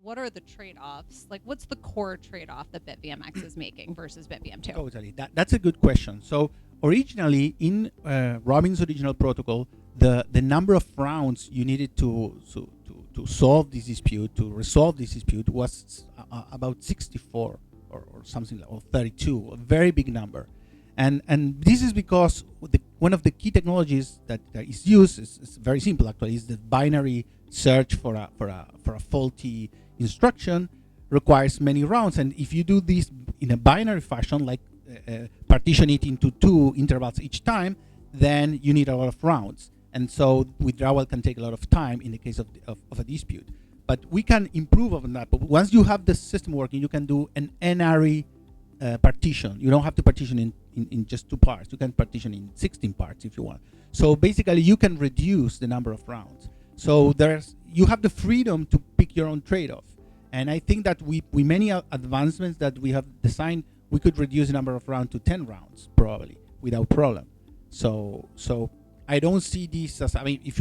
what are the trade-offs? Like, what's the core trade-off that BitVMX is making versus BitVM2? Totally. That's a good question. So originally in Robin's original protocol, the number of rounds you needed to solve this dispute, to resolve this dispute, was about 64 or something like, or 32, a very big number. And this is because one of the key technologies that is used is very simple actually, is the binary search for a faulty instruction requires many rounds. And if you do this in a binary fashion, like partition it into 2 intervals each time, then you need a lot of rounds. And so withdrawal can take a lot of time in the case of a dispute. But we can improve on that. But once you have the system working, you can do an n-ary partition. You don't have to partition in just 2 parts. You can partition in 16 parts if you want. So basically, you can reduce the number of rounds. So you have the freedom to pick your own trade-off. And I think that with many advancements that we have designed, we could reduce the number of rounds to 10 rounds probably without problem. So I don't see this as, I mean, if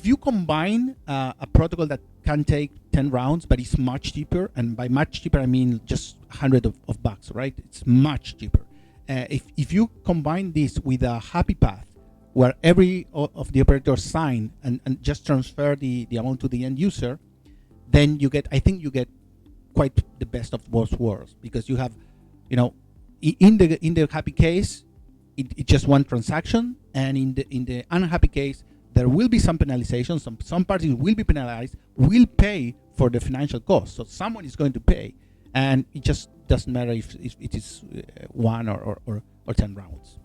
you combine a protocol that can take 10 rounds, but it's much cheaper, and by much cheaper I mean just $100 of bucks, right? It's much cheaper. If you combine this with a happy path, where every of the operators sign and just transfer the amount to the end user, then I think you get quite the best of both worlds, because you have, in the happy case, it's just one transaction, and in the unhappy case, there will be some penalization. Some parties will be penalized, will pay for the financial cost. So someone is going to pay, and it just doesn't matter if it is 1 or 10 rounds.